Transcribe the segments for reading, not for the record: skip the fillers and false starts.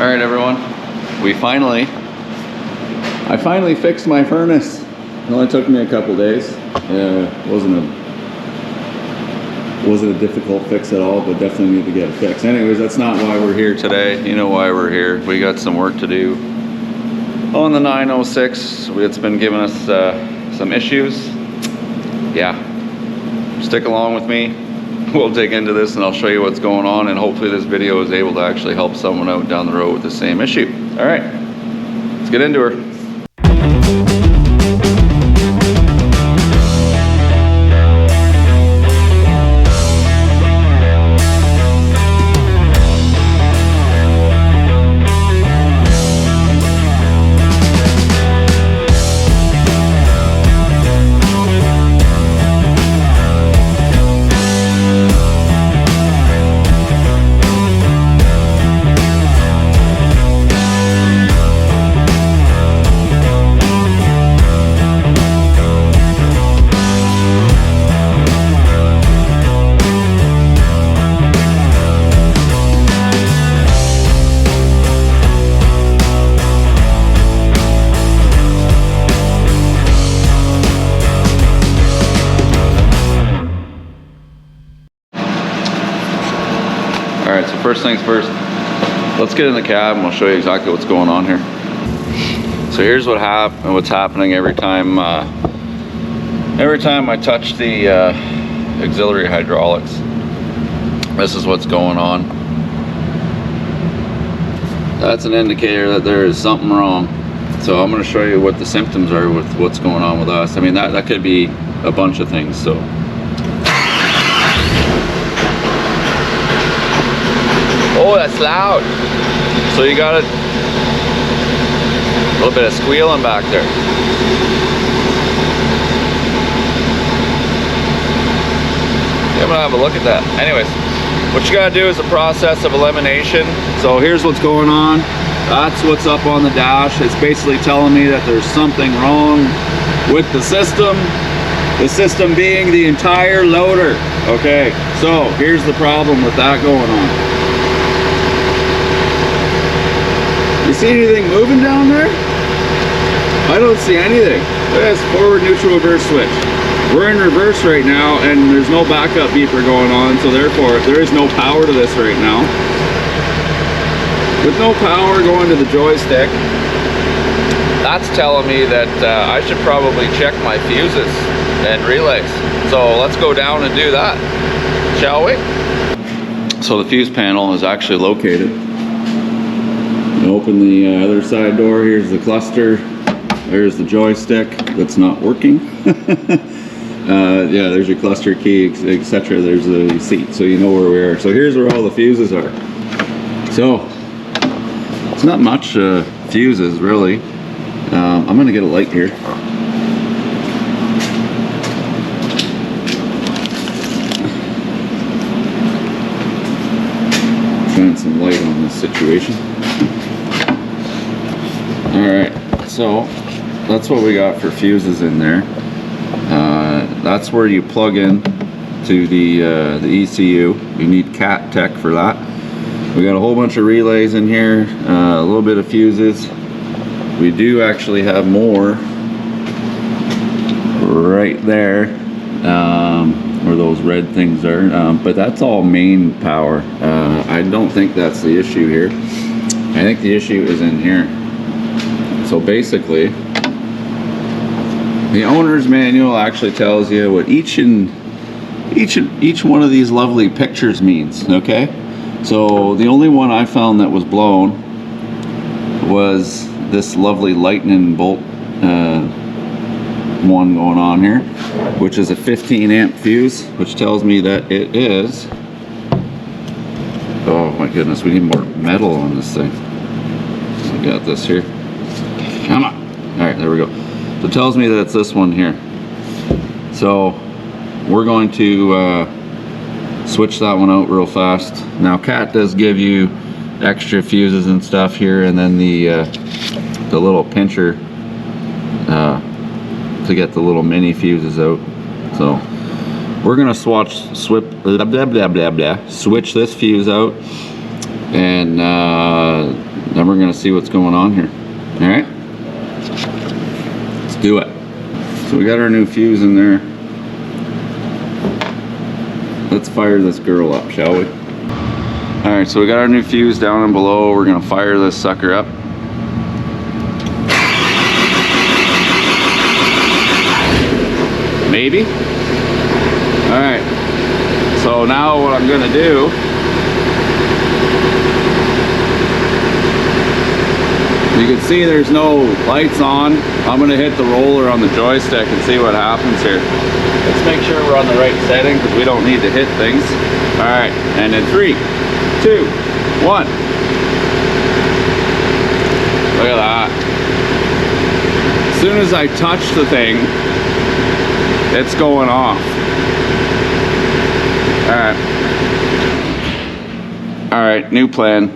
All right, everyone. I finally fixed my furnace. It only took me a couple days. It wasn't a difficult fix at all, but definitely need to get it fixed. Anyways, that's not why we're here today. You know why we're here. We got some work to do on the 906. It's been giving us some issues. Yeah, stick along with me. We'll dig into this and I'll show you what's going on, and hopefully this video is able to actually help someone out down the road with the same issue. All right, let's get into her. All right, so first things first, let's get in the cab and we'll show you exactly what's going on here. So here's what's happening every time I touch the auxiliary hydraulics. This is what's going on. That's an indicator that there is something wrong. So I'm going to show you what the symptoms are with what's going on with us. I mean, that could be a bunch of things. So oh, that's loud. So you got a little bit of squealing back there. Yeah, I'm gonna have a look at that. Anyways, what you gotta do is a process of elimination. So here's what's going on. That's what's up on the dash. It's basically telling me that there's something wrong with the system. The system being the entire loader. Okay, so here's the problem with that going on. You see anything moving down there? I don't see anything. Look at this forward, neutral, reverse switch. We're in reverse right now and there's no backup beeper going on, so therefore there is no power to this right now. With no power going to the joystick, that's telling me that I should probably check my fuses and relays. So let's go down and do that, shall we? So the fuse panel is actually located. Open the other side door. Here's the cluster. There's the joystick that's not working. Yeah, there's your cluster key, etc. There's the seat, so you know where we are. So here's where all the fuses are. So it's not much fuses really. I'm gonna get a light here. Shine some light on this situation. Alright, so that's what we got for fuses in there. That's where you plug in to the ECU. You need cat tech for that. We got a whole bunch of relays in here, a little bit of fuses. We do actually have more right there, where those red things are, but that's all main power. I don't think that's the issue here. I think the issue is in here. So basically, the owner's manual actually tells you what each one of these lovely pictures means, okay? So the only one I found that was blown was this lovely lightning bolt one going on here, which is a 15 amp fuse, which tells me that it is, oh my goodness, we need more metal on this thing. So we got this here. Come on. All right, there we go. So it tells me that it's this one here. So we're going to switch that one out real fast. Now Cat does give you extra fuses and stuff here, and then the little pincher to get the little mini fuses out. So we're gonna switch this fuse out, and then we're gonna see what's going on here. All right, let's do it. So we got our new fuse in there. Let's fire this girl up, shall we? All right, so we got our new fuse down and below. We're gonna fire this sucker up. Maybe. All right, so now what I'm gonna do, you can see there's no lights on. I'm gonna hit the roller on the joystick and see what happens here. Let's make sure we're on the right setting because we don't need to hit things. All right, and in 3, 2, 1. Look at that. As soon as I touch the thing, it's going off. All right, new plan.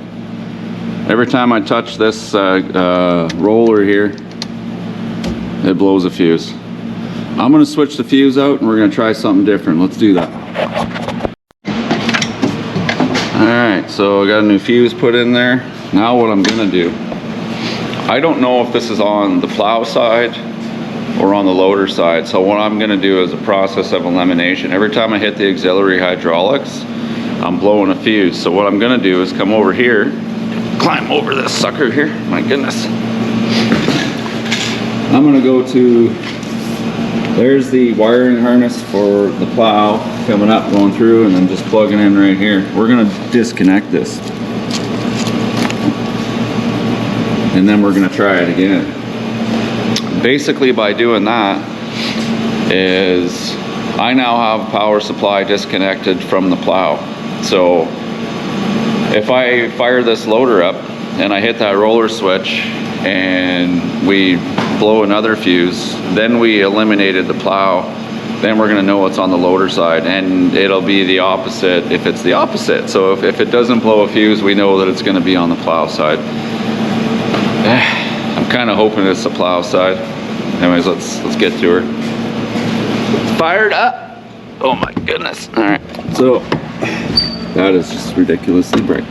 Every time I touch this roller here, it blows a fuse. I'm gonna switch the fuse out and we're gonna try something different. Let's do that. All right, so I got a new fuse put in there. Now what I'm gonna do, I don't know if this is on the plow side or on the loader side. So what I'm gonna do is a process of elimination. Every time I hit the auxiliary hydraulics, I'm blowing a fuse. So what I'm gonna do is come over here, climb over this sucker here. My goodness. I'm gonna go to, there's the wiring harness for the plow coming up, going through, and then just plugging in right here. We're gonna disconnect this. And then we're gonna try it again. Basically by doing that is I now have power supply disconnected from the plow. So if I fire this loader up and I hit that roller switch and we blow another fuse, then we eliminated the plow, then we're gonna know what's on the loader side, and it'll be the opposite if it's the opposite. So if it doesn't blow a fuse, we know that it's gonna be on the plow side. I'm kind of hoping it's the plow side. Anyways, let's get to her. Fired up. Oh my goodness. All right. So that is just ridiculously bright.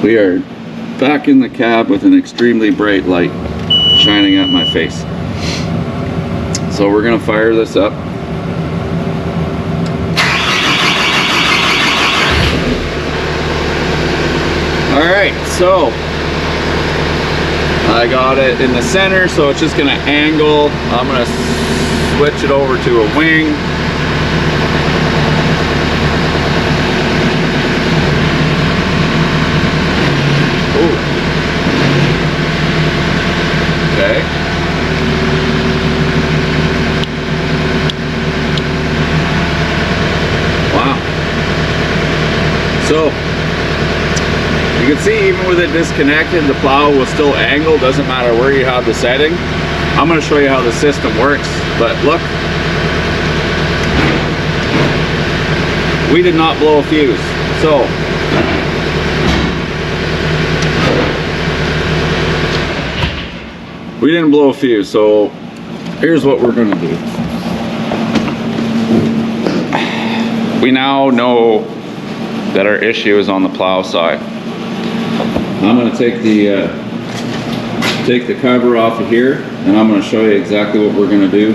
We are back in the cab with an extremely bright light shining at my face. So we're gonna fire this up. All right, so I got it in the center, so it's just gonna angle. I'm gonna switch it over to a wing. Ooh. Okay. Wow. So you can see even with it disconnected, the plow will still angle, doesn't matter where you have the setting. I'm going to show you how the system works, but look. We did not blow a fuse. So we didn't blow a fuse, so here's what we're going to do. We now know that our issue is on the plow side. I'm going to take the cover off of here, and I'm going to show you exactly what we're going to do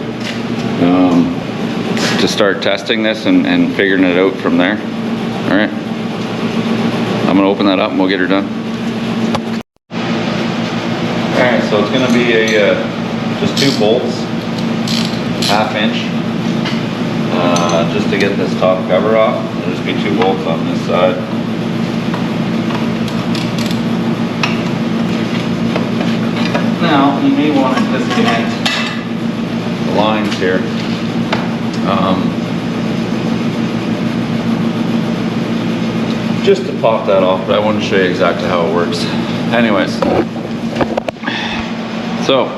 to start testing this and figuring it out from there. All right, I'm going to open that up and we'll get her done. All right, so it's going to be just 2 bolts, 1/2 inch, just to get this top cover off. There'll just be 2 bolts on this side. Now, you may want to disconnect the lines here. Just to pop that off, but I want to show you exactly how it works. Anyways, so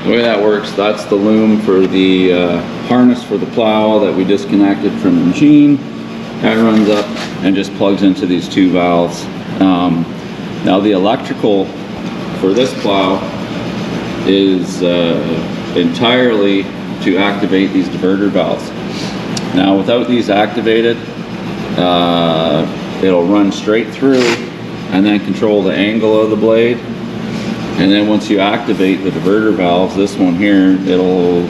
the way that works, that's the loom for the harness for the plow that we disconnected from the machine. That runs up and just plugs into these 2 valves. Now the electrical for this plow is entirely to activate these diverter valves. Now without these activated, it'll run straight through and then control the angle of the blade. And then once you activate the diverter valves, this one here, it'll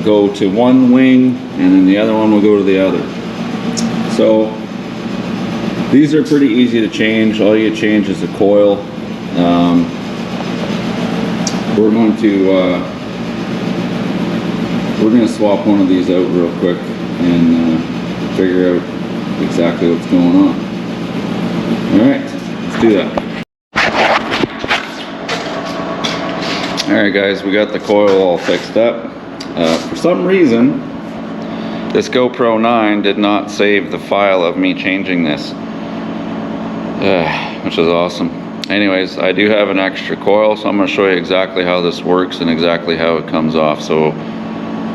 go to one wing and then the other one will go to the other. So these are pretty easy to change. All you change is the coil. We're going to swap one of these out real quick and figure out exactly what's going on. All right, let's do that. All right, guys, we got the coil all fixed up. For some reason, this GoPro 9 did not save the file of me changing this, which is awesome. Anyways, I do have an extra coil, so I'm going to show you exactly how this works and exactly how it comes off. So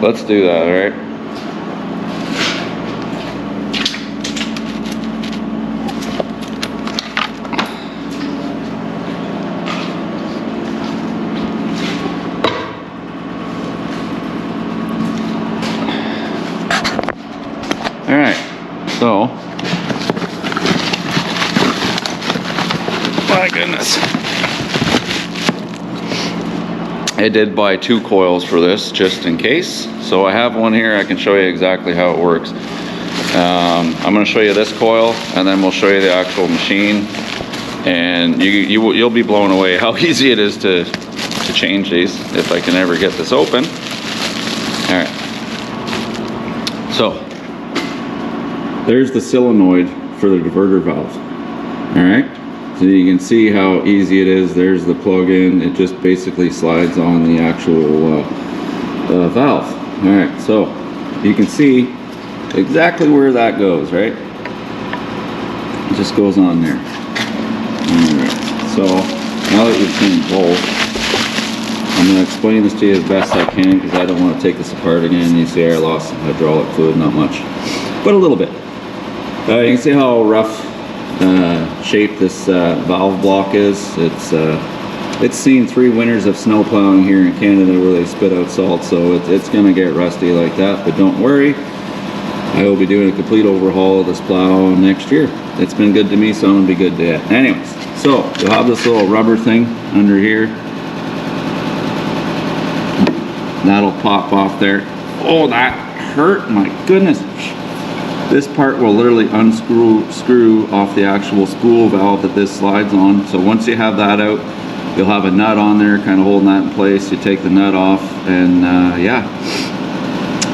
let's do that, all right? All right, so, my goodness. I did buy 2 coils for this just in case. So I have one here, I can show you exactly how it works. I'm gonna show you this coil and then we'll show you the actual machine. And you'll be blown away how easy it is to change these if I can ever get this open. All right, so there's the solenoid for the diverter valve. All right, so you can see how easy it is. There's the plug-in. It just basically slides on the actual valve. All right, so you can see exactly where that goes, right? It just goes on there. All right, so now that you've seen both, I'm going to explain this to you as best I can because I don't want to take this apart again. You see I lost some hydraulic fluid, not much, but a little bit. You can see how rough shape this valve block is. It's seen 3 winters of snow plowing here in Canada where they spit out salt, so it's going to get rusty like that. But don't worry, I will be doing a complete overhaul of this plow next year. It's been good to me, so I'm going to be good to it. Anyways, so you'll have this little rubber thing under here. That'll pop off there. Oh, that hurt, my goodness. This part will literally screw off the actual spool valve that this slides on. So once you have that out, you'll have a nut on there kind of holding that in place. You take the nut off and yeah,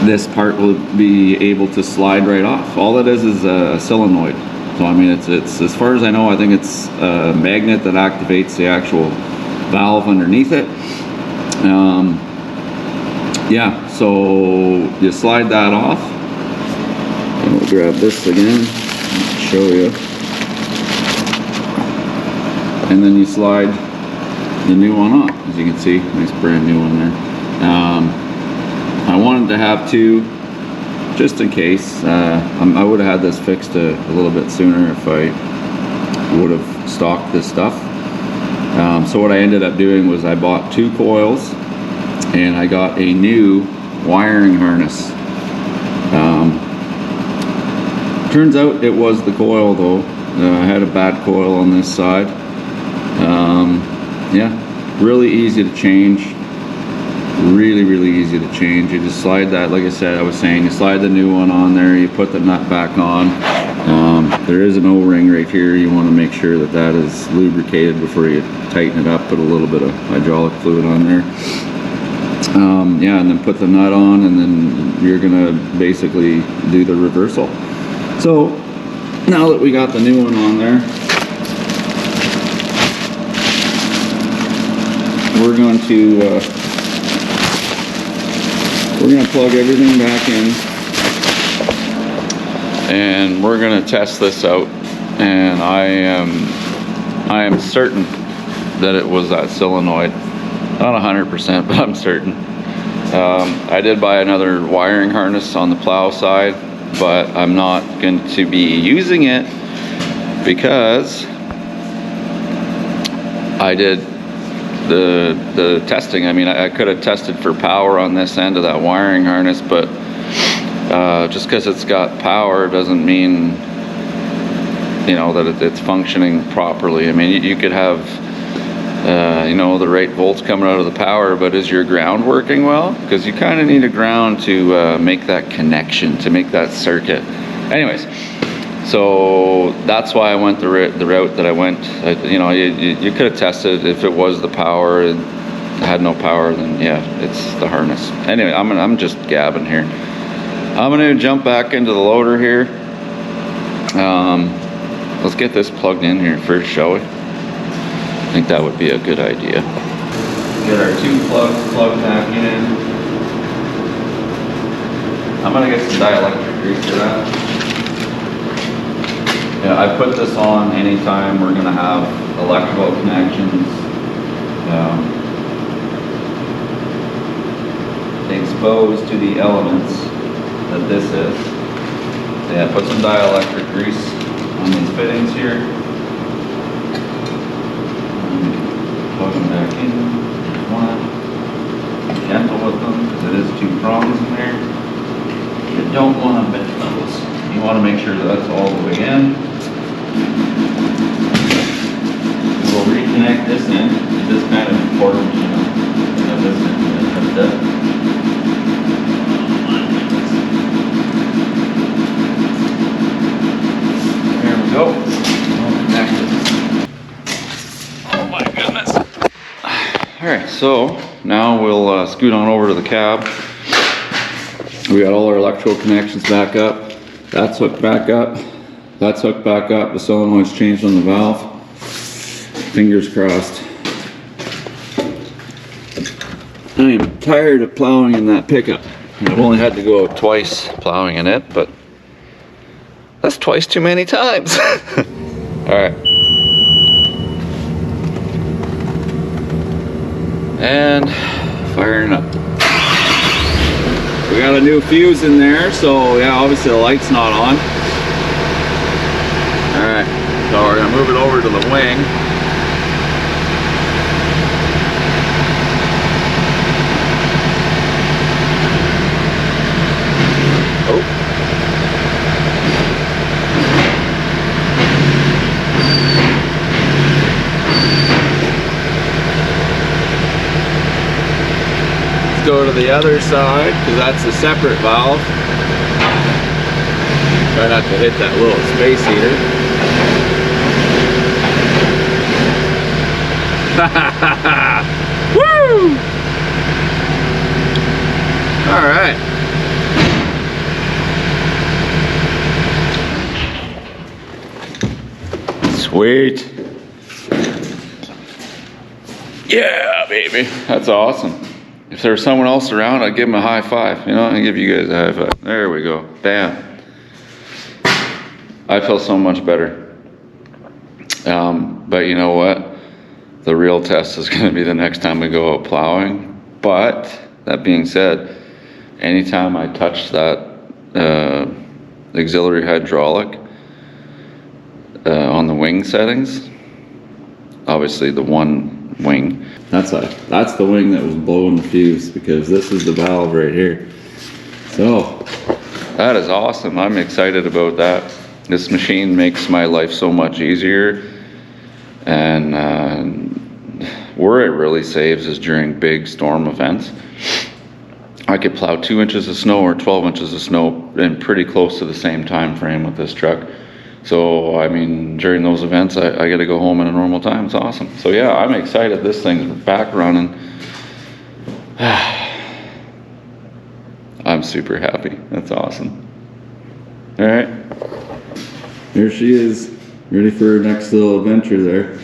this part will be able to slide right off. All it is a solenoid. So I mean, it's as far as I know, I think it's a magnet that activates the actual valve underneath it. Yeah, so you slide that off. And we'll grab this again, show you. And then you slide the new one on, as you can see, nice brand new one there. I wanted to have 2, just in case. I would have had this fixed a little bit sooner if I would have stocked this stuff. So what I ended up doing was I bought 2 coils and I got a new wiring harness. Turns out it was the coil though. I had a bad coil on this side. Yeah, really easy to change. Really easy to change. You just slide that, like I said, I was saying, you slide the new one on there, you put the nut back on. There is an O-ring right here. You want to make sure that that is lubricated before you tighten it up. Put a little bit of hydraulic fluid on there. Yeah, and then put the nut on, and then you're gonna basically do the reversal. So now that we got the new one on there, we're going to plug everything back in, and we're going to test this out. And I am certain that it was that solenoid. Not 100%, but I'm certain. I did buy another wiring harness on the plow side, but I'm not going to be using it because I did the testing. I mean, I could have tested for power on this end of that wiring harness, but just because it's got power doesn't mean you know, that it's functioning properly. I mean, you could have, you know, the right volts coming out of the power, but is your ground working well? Because you kind of need a ground to make that connection, to make that circuit. Anyways, so that's why I went the route that I went. You know, you could have tested if it was the power. It had no power, then yeah, it's the harness. Anyway, I'm just gabbing here. I'm gonna jump back into the loader here. Let's get this plugged in here first, shall we? I think that would be a good idea. Get our 2 plugs plugged back in. I'm gonna get some dielectric grease for that. Yeah, I put this on anytime we're gonna have electrical connections exposed to the elements that this is. So yeah, put some dielectric grease on these fittings here. Plug them back in. There's one. Be gentle with them because it is 2 prongs in there. You don't want to bend those. You want to make sure that that's all the way in. We'll reconnect this in. This is kind of important, you know. Have this in. There we go. I'll connect it. Oh my goodness. Alright, so now we'll scoot on over to the cab. We got all our electrical connections back up. That's hooked back up. That's hooked back up. The solenoid's changed on the valve. Fingers crossed. I am tired of plowing in that pickup. I've only had to go twice plowing in it, but that's twice too many times. Alright. And firing up. We got a new fuse in there, so yeah, obviously the light's not on. Alright, so we're gonna move it over to the wing. Oh. Let's go to the other side, because that's a separate valve. Try not to hit that little space heater. Woo! All right. Sweet. Yeah, baby. That's awesome. If there was someone else around, I'd give them a high five. You know, I'd give you guys a high five. There we go. Bam. I feel so much better. But you know what? The real test is going to be the next time we go out plowing. But that being said, anytime I touch that auxiliary hydraulic on the wing settings, obviously the one wing, that's the wing that was blowing the fuse, because this is the valve right here. So that is awesome. I'm excited about that. This machine makes my life so much easier, and where it really saves is during big storm events. I could plow 2 inches of snow or 12 inches of snow in pretty close to the same time frame with this truck. So I mean, during those events, I get to go home in a normal time. It's awesome. So yeah, I'm excited. This thing's back running. I'm super happy. That's awesome. All right, here she is, ready for her next little adventure there.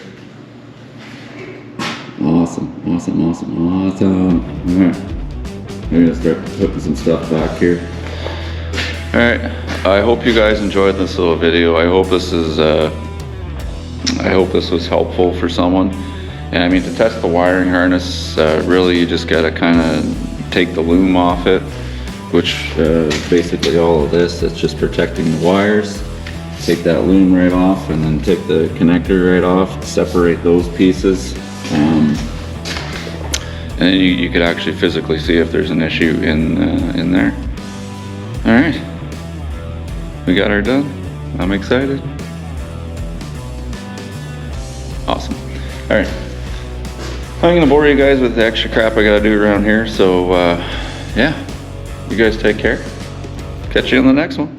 Awesome, awesome, awesome, awesome. All right, I'm gonna start putting some stuff back here. All right, I hope you guys enjoyed this little video. I hope this was helpful for someone. And I mean, to test the wiring harness, really you just gotta kind of take the loom off it, which basically all of this, it's just protecting the wires. Take that loom right off, and then take the connector right off, separate those pieces. And then you could actually physically see if there's an issue in there. All right, we got her done. I'm excited. All right. I'm gonna bore you guys with the extra crap I gotta do around here. So yeah, you guys take care. Catch you in the next one.